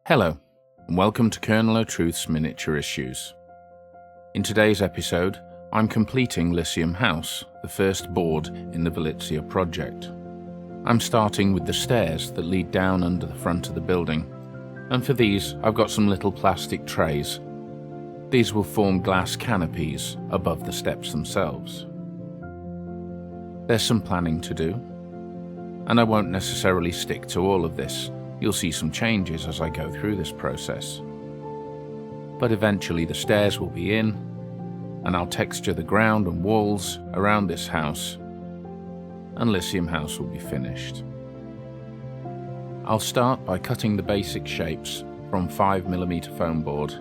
Hello, and welcome to Colonel O'Truth's Miniature Issues. In today's episode, I'm completing Lyccium House, the first board in the Vellicia project. I'm starting with the stairs that lead down under the front of the building, and for these I've got some little plastic trays. These will form glass canopies above the steps themselves. There's some planning to do, and I won't necessarily stick to all of this. You'll see some changes as I go through this process. But eventually the stairs will be in, and I'll texture the ground and walls around this house, and Lyccium House will be finished. I'll start by cutting the basic shapes from 5mm foam board,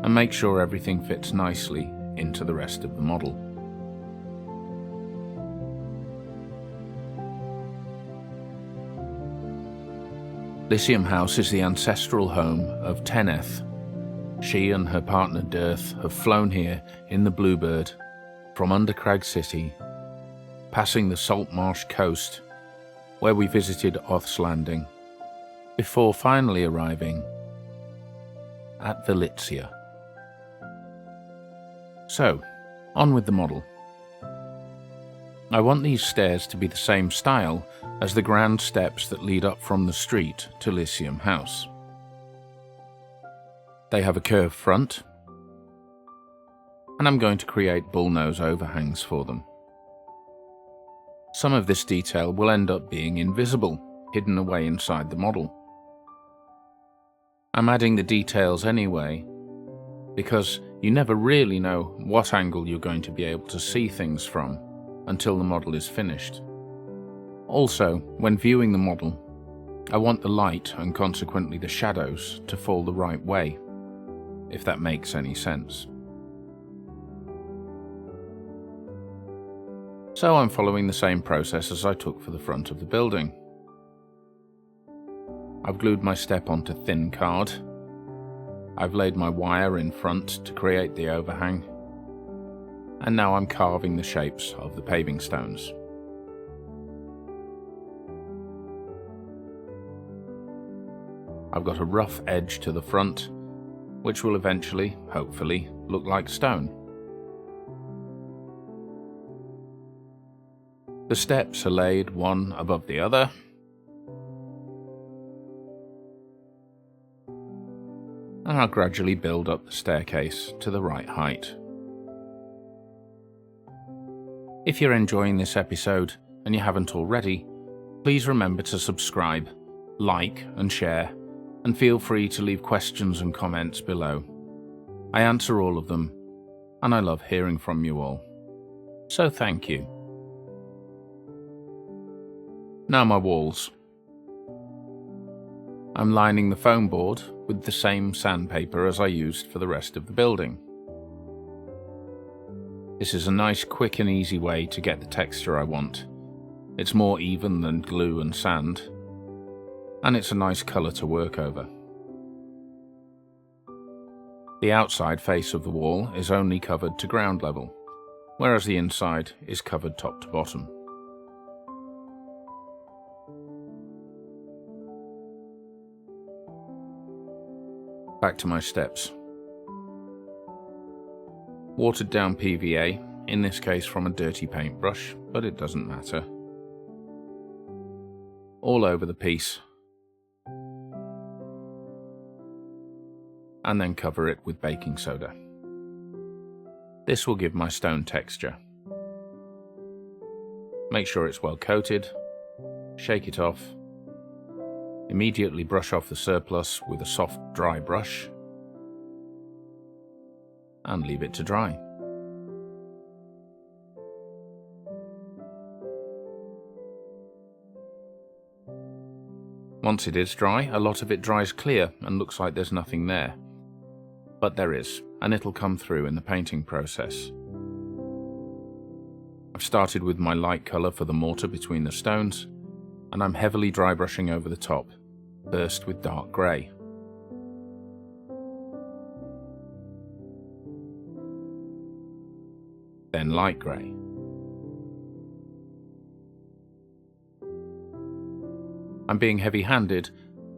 and make sure everything fits nicely into the rest of the model. Lyccium House is the ancestral home of Teneth. She and her partner Dirth have flown here in the Bluebird from Undercrag City, passing the salt marsh coast where we visited Oth's Landing, before finally arriving at Vellicia. So, on with the model. I want these stairs to be the same style as the grand steps that lead up from the street to Lyccium House. They have a curved front, and I'm going to create bullnose overhangs for them. Some of this detail will end up being invisible, hidden away inside the model. I'm adding the details anyway, because you never really know what angle you're going to be able to see things from until the model is finished. Also, when viewing the model, I want the light and consequently the shadows to fall the right way, if that makes any sense. So I'm following the same process as I took for the front of the building. I've glued my step onto thin card. I've laid my wire in front to create the overhang, and now I'm carving the shapes of the paving stones. I've got a rough edge to the front, which will eventually, hopefully, look like stone. The steps are laid one above the other, and I'll gradually build up the staircase to the right height. If you're enjoying this episode and you haven't already, please remember to subscribe, like and share, and feel free to leave questions and comments below. I answer all of them, and I love hearing from you all. So thank you. Now my walls. I'm lining the foam board with the same sandpaper as I used for the rest of the building. This is a nice, quick and easy way to get the texture I want. It's more even than glue and sand, and it's a nice colour to work over. The outside face of the wall is only covered to ground level, whereas the inside is covered top to bottom. Back to my steps. Watered down PVA, in this case from a dirty paintbrush, but it doesn't matter. All over the piece. And then cover it with baking soda. This will give my stone texture. Make sure it's well coated, shake it off, immediately brush off the surplus with a soft dry brush, and leave it to dry. Once it is dry, a lot of it dries clear and looks like there's nothing there. But there is, and it'll come through in the painting process. I've started with my light colour for the mortar between the stones, and I'm heavily dry brushing over the top, first with dark grey. Then light grey. I'm being heavy-handed,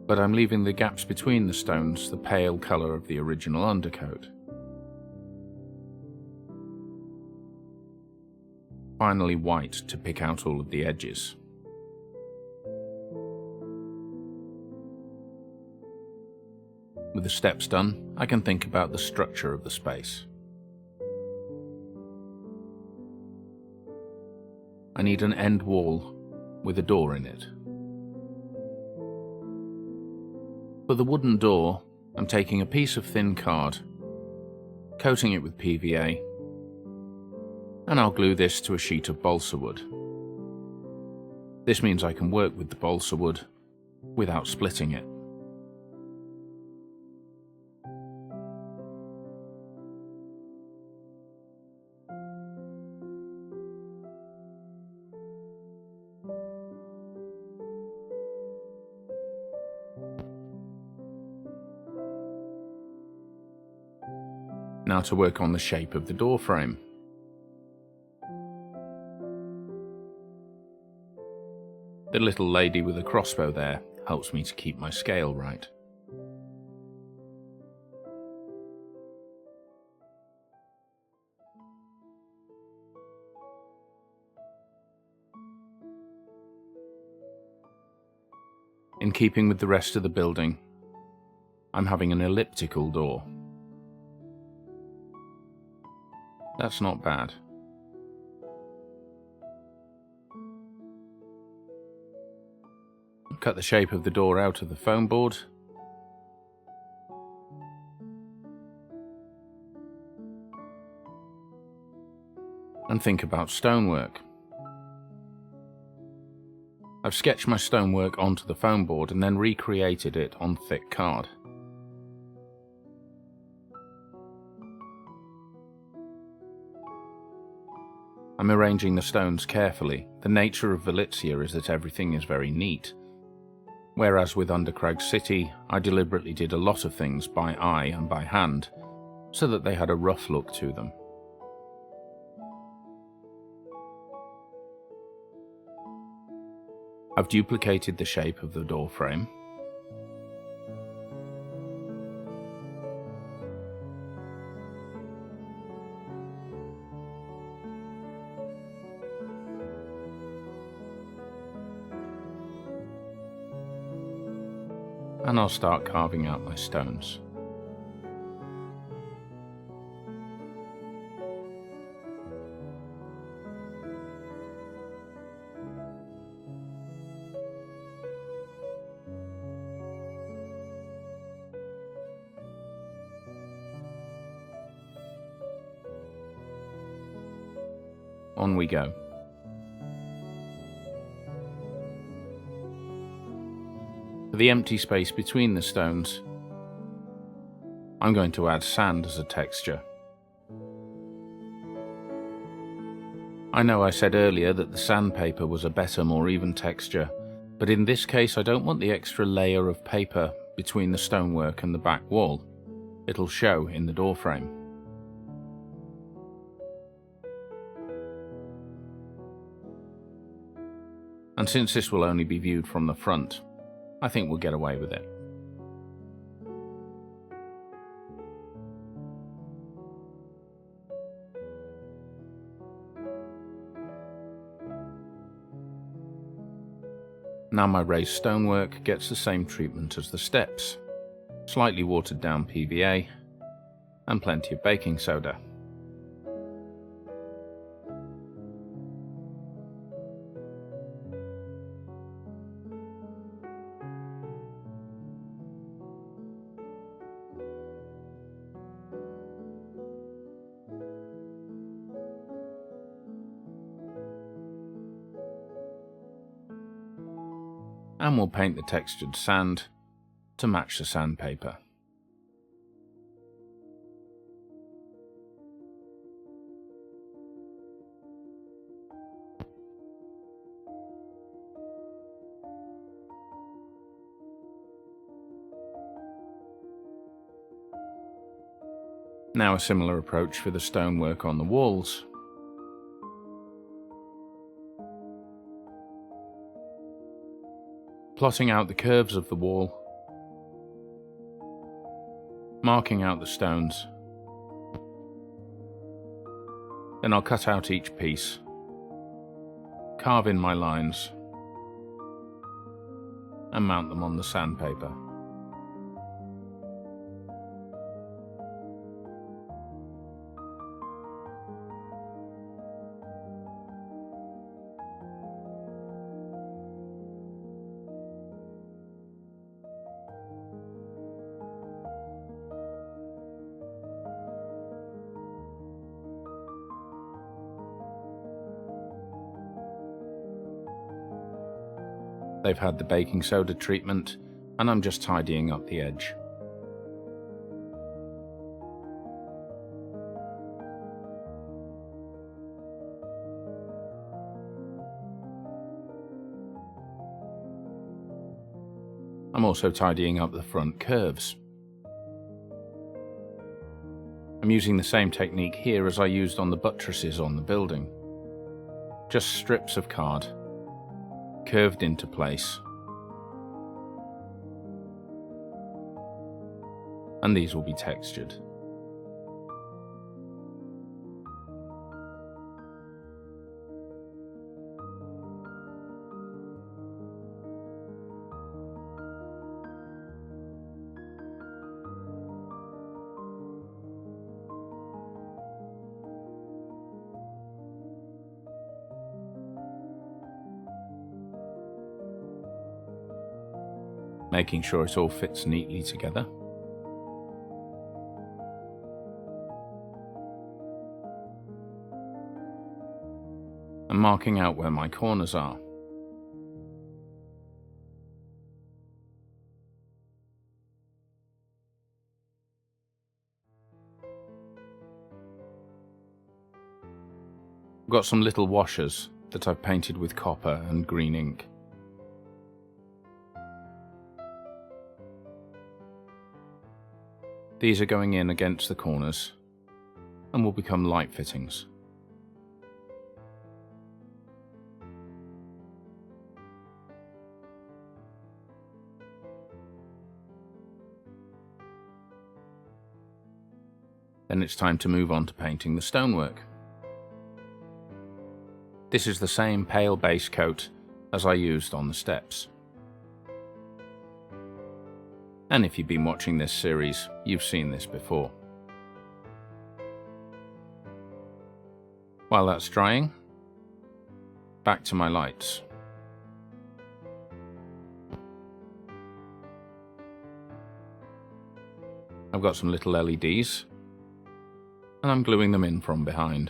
but I'm leaving the gaps between the stones the pale colour of the original undercoat. Finally white to pick out all of the edges. With the steps done, I can think about the structure of the space. I need an end wall with a door in it. For the wooden door, I'm taking a piece of thin card, coating it with PVA, and I'll glue this to a sheet of balsa wood. This means I can work with the balsa wood without splitting it. Now to work on the shape of the door frame. The little lady with a crossbow there helps me to keep my scale right. In keeping with the rest of the building, I'm having an elliptical door. That's not bad. Cut the shape of the door out of the foam board. And think about stonework. I've sketched my stonework onto the foam board and then recreated it on thick card. I'm arranging the stones carefully. The nature of Vellicia is that everything is very neat. Whereas with Undercrag City, I deliberately did a lot of things by eye and by hand, so that they had a rough look to them. I've duplicated the shape of the door frame. And I'll start carving out my stones. On we go. For the empty space between the stones, I'm going to add sand as a texture. I know I said earlier that the sandpaper was a better, more even texture, but in this case I don't want the extra layer of paper between the stonework and the back wall. It'll show in the door frame. And since this will only be viewed from the front, I think we'll get away with it. Now my raised stonework gets the same treatment as the steps. Slightly watered down PVA and plenty of baking soda. And we'll paint the textured sand to match the sandpaper. Now a similar approach for the stonework on the walls. Plotting out the curves of the wall marking out the stones. Then I'll cut out each piece, carve in my lines, and mount them on the sandpaper. They've had the baking soda treatment, and I'm just tidying up the edge. I'm also tidying up the front curves. I'm using the same technique here as I used on the buttresses on the building. Just strips of card, curved into place. And these will be textured. Making sure it all fits neatly together. And marking out where my corners are. I've got some little washers that I've painted with copper and green ink. These are going in against the corners and will become light fittings. Then it's time to move on to painting the stonework. This is the same pale base coat as I used on the steps. And if you've been watching this series, you've seen this before. While that's drying, back to my lights. I've got some little LEDs, and I'm gluing them in from behind.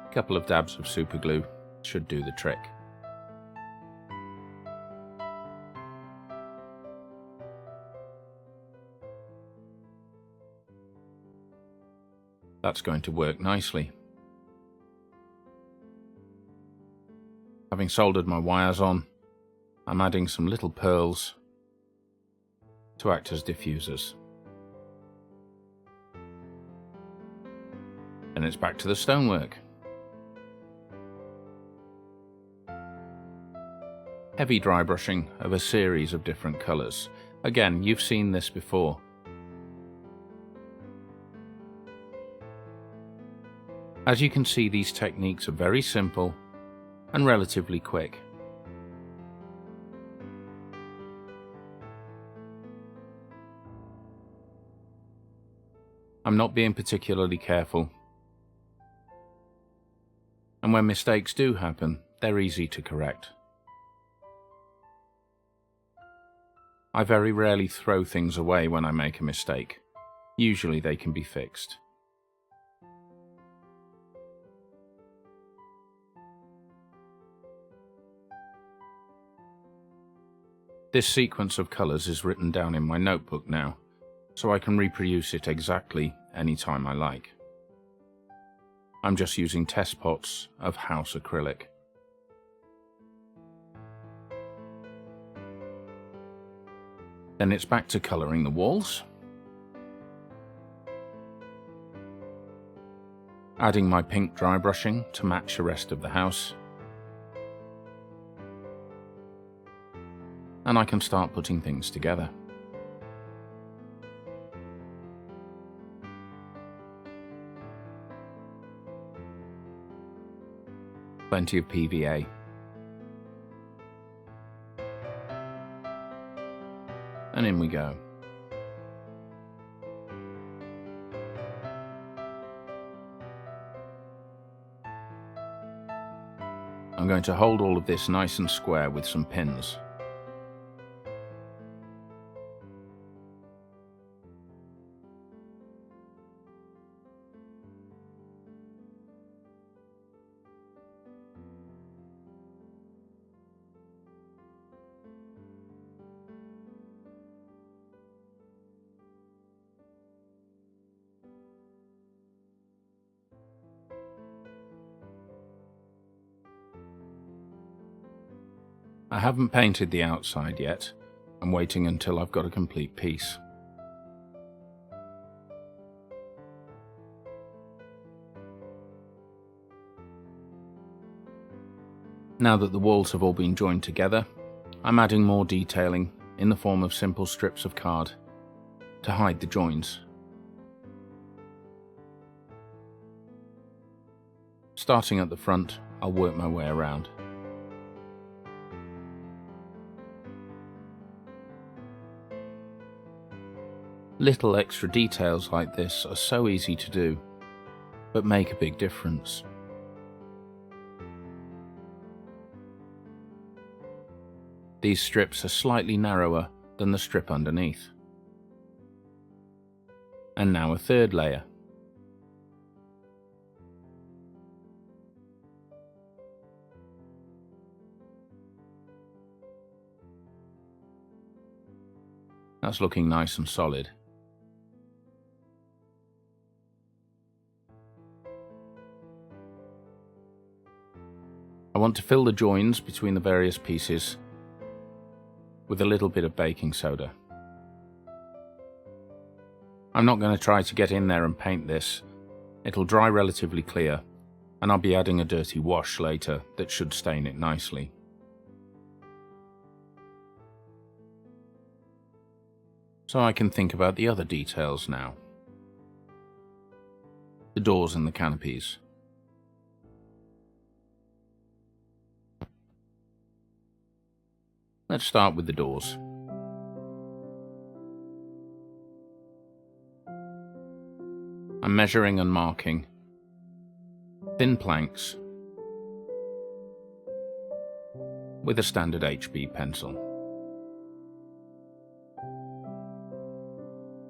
A couple of dabs of super glue should do the trick. That's going to work nicely. Having soldered my wires on, I'm adding some little pearls to act as diffusers. Then it's back to the stonework. Heavy dry brushing of a series of different colours. Again, you've seen this before. As you can see, these techniques are very simple and relatively quick. I'm not being particularly careful, and when mistakes do happen, they're easy to correct. I very rarely throw things away when I make a mistake. Usually they can be fixed. This sequence of colours is written down in my notebook now, so I can reproduce it exactly any time I like. I'm just using test pots of house acrylic. Then it's back to colouring the walls. adding my pink dry brushing to match the rest of the house. And I can start putting things together. Plenty of PVA. And in we go. I'm going to hold all of this nice and square with some pins. I haven't painted the outside yet. I'm waiting until I've got a complete piece. Now that the walls have all been joined together, I'm adding more detailing in the form of simple strips of card to hide the joins. Starting at the front, I'll work my way around. Little extra details like this are so easy to do, but make a big difference. These strips are slightly narrower than the strip underneath. And now a third layer. That's looking nice and solid. I want to fill the joins between the various pieces with a little bit of baking soda. I'm not going to try to get in there and paint this. It'll dry relatively clear, and I'll be adding a dirty wash later that should stain it nicely. So I can think about the other details now. The doors and the canopies. Let's start with the doors. I'm measuring and marking thin planks with a standard HB pencil.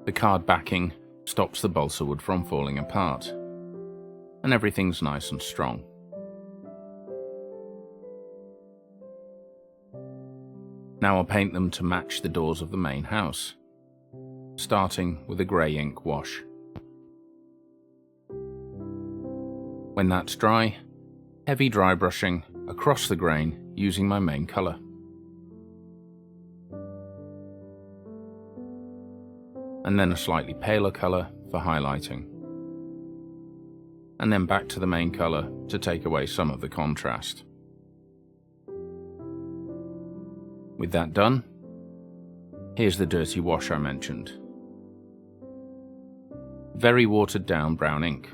The card backing stops the balsa wood from falling apart, and everything's nice and strong. Now I'll paint them to match the doors of the main house, starting with a grey ink wash. When that's dry, heavy dry brushing across the grain using my main colour. And then a slightly paler colour for highlighting. And then back to the main colour to take away some of the contrast. With that done, here's the dirty wash I mentioned. Very watered down brown ink.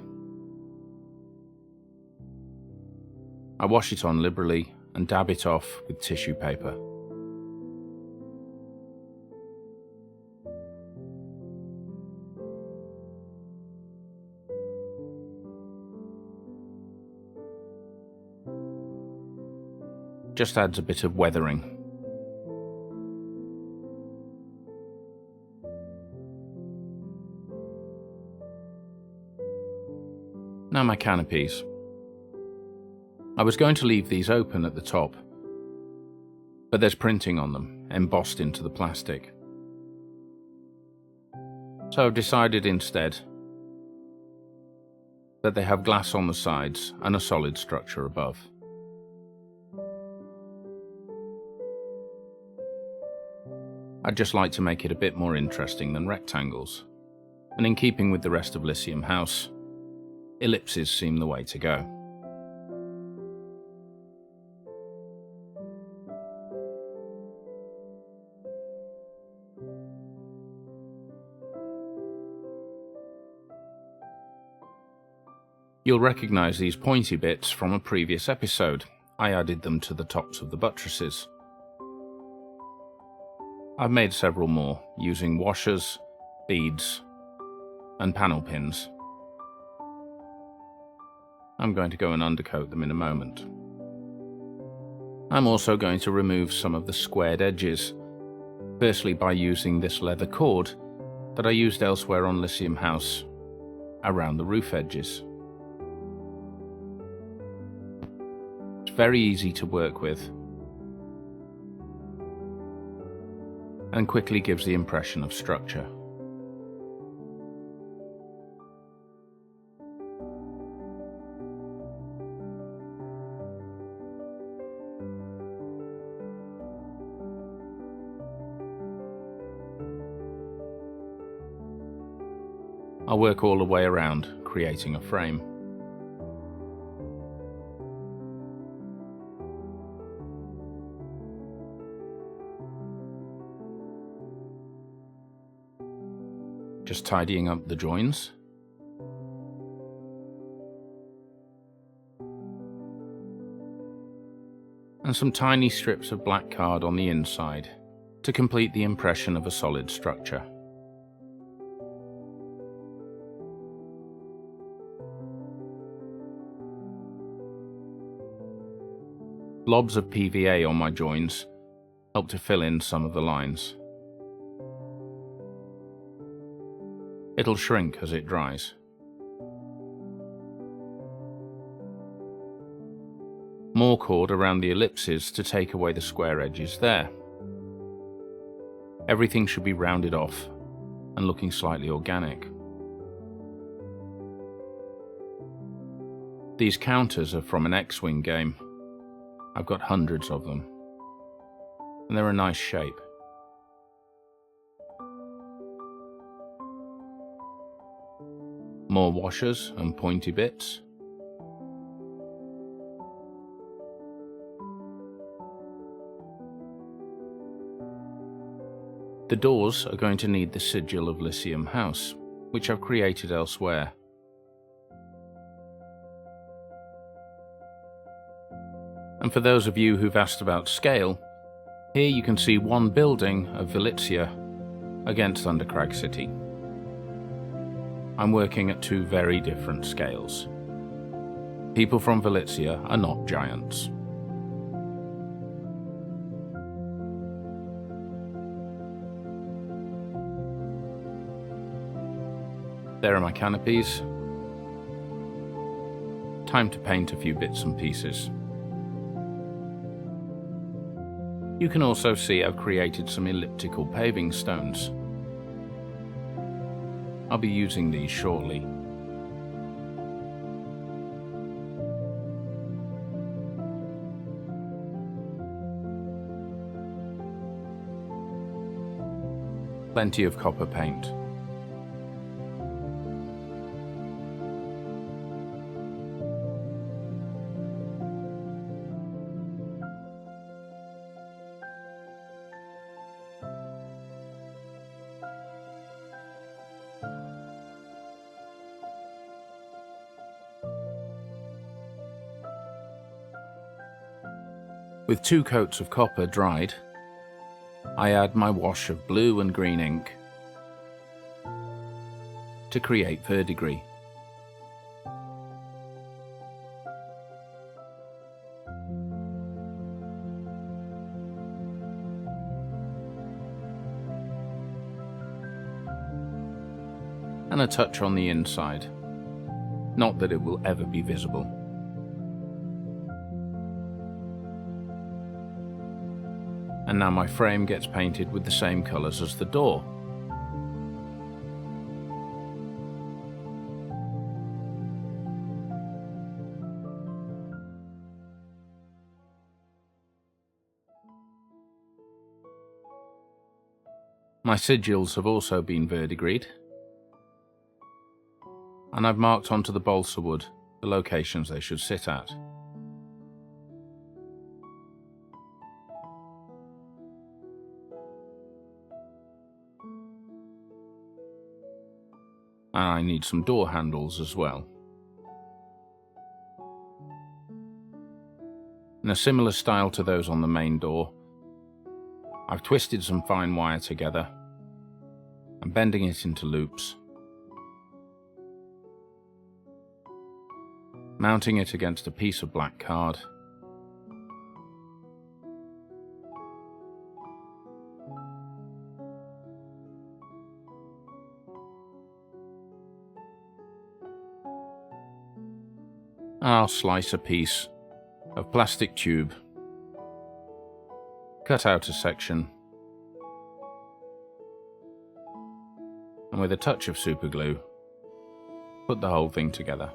I wash it on liberally and dab it off with tissue paper. Just adds a bit of weathering. Now my canopies. I was going to leave these open at the top, but there's printing on them, embossed into the plastic. So I've decided instead that they have glass on the sides and a solid structure above. I'd just like to make it a bit more interesting than rectangles, and in keeping with the rest of Lyccium House, ellipses seem the way to go. You'll recognise these pointy bits from a previous episode. I added them to the tops of the buttresses. I've made several more using washers, beads, and panel pins. I'm going to go and undercoat them in a moment. I'm also going to remove some of the squared edges, firstly by using this leather cord that I used elsewhere on Lyccium House around the roof edges. It's very easy to work with and quickly gives the impression of structure. I'll work all the way around, creating a frame. Just tidying up the joins. And some tiny strips of black card on the inside to complete the impression of a solid structure. Blobs of PVA on my joins help to fill in some of the lines. It'll shrink as it dries. More cord around the ellipses to take away the square edges there. Everything should be rounded off and looking slightly organic. These counters are from an X-Wing game. I've got hundreds of them, and they're a nice shape. More washers and pointy bits. The doors are going to need the sigil of Lyccium House, which I've created elsewhere. And for those of you who've asked about scale, here you can see one building of Vellicia against Undercrag City. I'm working at two very different scales. People from Vellicia are not giants. There are my canopies. Time to paint a few bits and pieces. You can also see I've created some elliptical paving stones. I'll be using these shortly. Plenty of copper paint. With 2 coats of copper dried, I add my wash of blue and green ink to create verdigris. And a touch on the inside, not that it will ever be visible. And now my frame gets painted with the same colours as the door. My sigils have also been verdigrised. and I've marked onto the balsa wood the locations they should sit at. And I need some door handles as well. In a similar style to those on the main door, I've twisted some fine wire together and bending it into loops, mounting it against a piece of black card, and I'll slice a piece of plastic tube, cut out a section, and with a touch of super glue, put the whole thing together.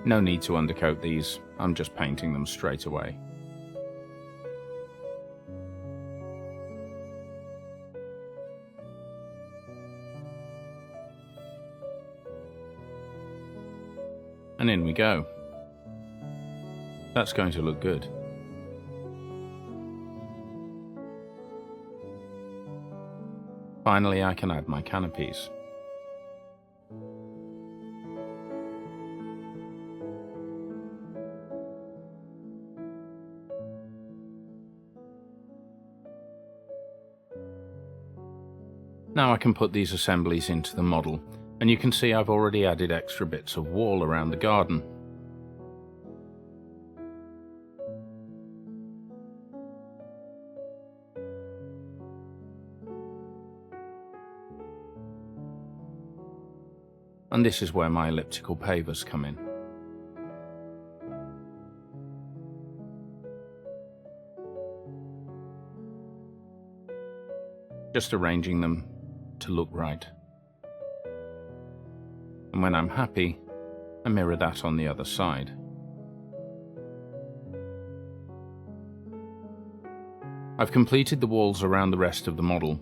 No need to undercoat these, I'm just painting them straight away. And in we go. That's going to look good. Finally, I can add my canopies. Now I can put these assemblies into the model, and you can see I've already added extra bits of wall around the garden. And this is where my elliptical pavers come in. Just arranging them to look right. And when I'm happy, I mirror that on the other side. I've completed the walls around the rest of the model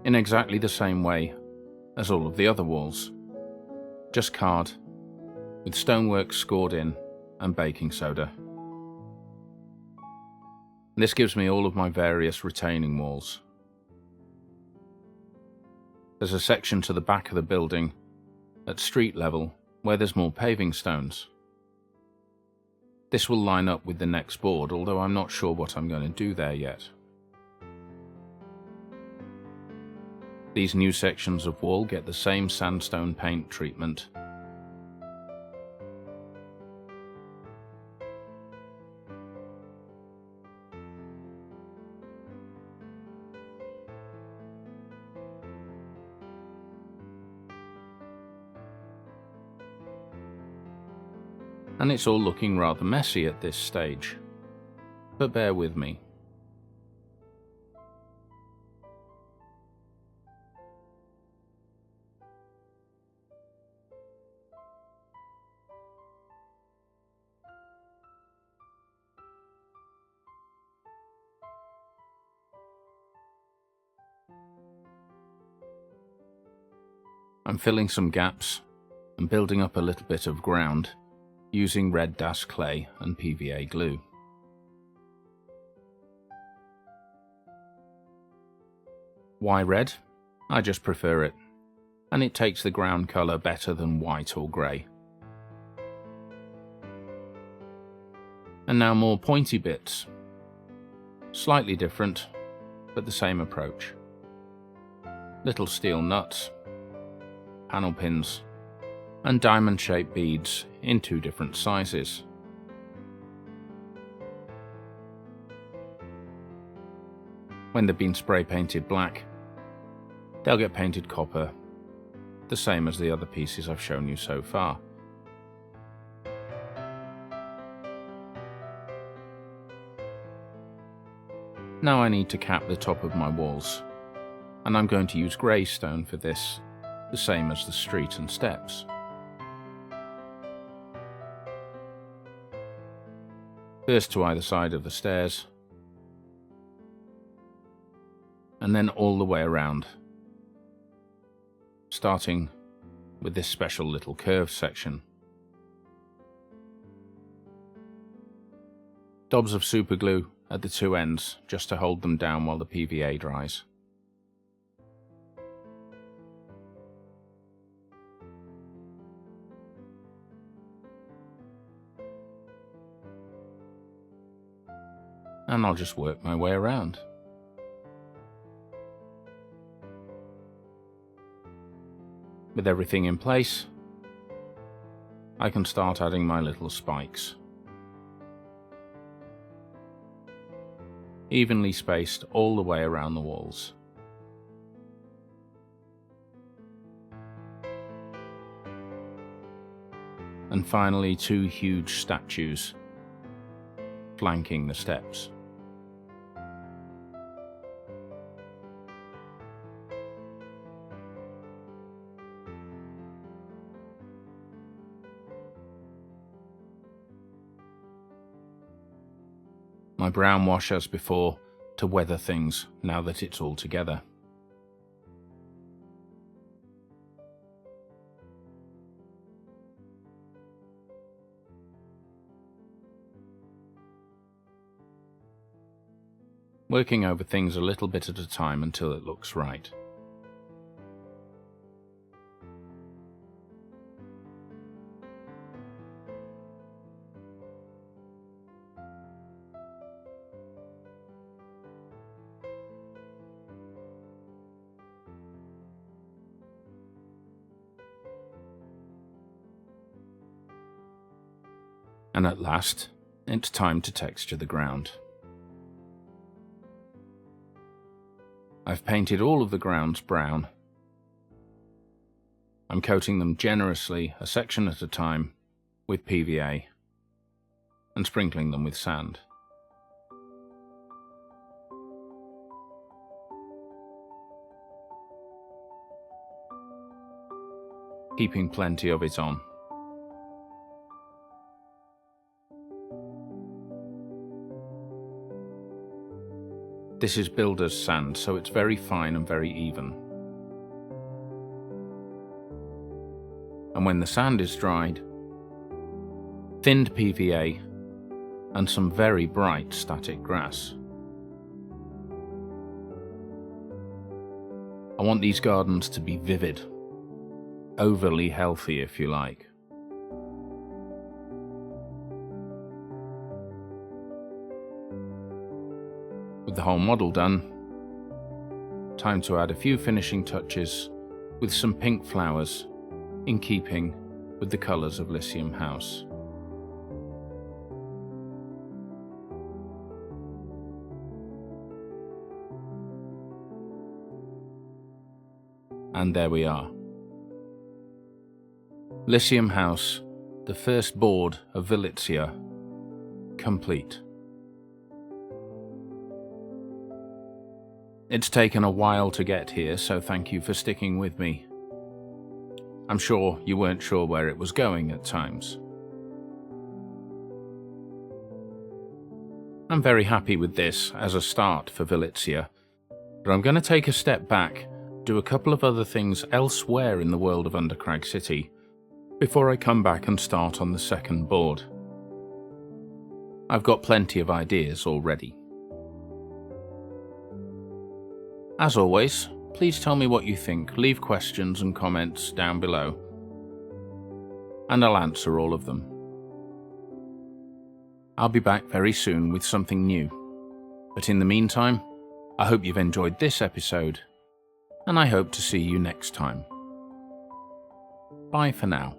in exactly the same way as all of the other walls, just card with stonework scored in and baking soda. This gives me all of my various retaining walls. There's a section to the back of the building at street level where there's more paving stones. This will line up with the next board, although I'm not sure what I'm going to do there yet. These new sections of wall get the same sandstone paint treatment. And it's all looking rather messy at this stage, but bear with me. I'm filling some gaps and building up a little bit of ground using red dash clay and PVA glue. Why red? I just prefer it, and it takes the ground colour better than white or grey. And now more pointy bits. Slightly different, but the same approach. Little steel nuts, panel pins, and diamond-shaped beads in 2 different sizes. When they've been spray painted black, they'll get painted copper, the same as the other pieces I've shown you so far. Now I need to cap the top of my walls, and I'm going to use grey stone for this, the same as the street and steps. First to either side of the stairs, and then all the way around, starting with this special little curved section. Dobs of superglue at the two ends just to hold them down while the PVA dries. And I'll just work my way around. With everything in place, I can start adding my little spikes. Evenly spaced all the way around the walls. And finally, two huge statues flanking the steps. My brown wash as before to weather things now that it's all together. Working over things a little bit at a time until it looks right. And at last, it's time to texture the ground. I've painted all of the grounds brown. I'm coating them generously, a section at a time, with PVA, and sprinkling them with sand. Keeping plenty of it on. This is builder's sand, so it's very fine and very even. And when the sand is dried, thinned PVA and some very bright static grass. I want these gardens to be vivid, overly healthy if you like. With the whole model done, time to add a few finishing touches with some pink flowers in keeping with the colours of Lyccium House. And there we are. Lyccium House, the first board of Vellicia, complete. It's taken a while to get here, so thank you for sticking with me. I'm sure you weren't sure where it was going at times. I'm very happy with this as a start for Vellicia, but I'm going to take a step back, do a couple of other things elsewhere in the world of Undercrag City, before I come back and start on the second board. I've got plenty of ideas already. As always, please tell me what you think, leave questions and comments down below, and I'll answer all of them. I'll be back very soon with something new, but in the meantime, I hope you've enjoyed this episode, and I hope to see you next time. Bye for now.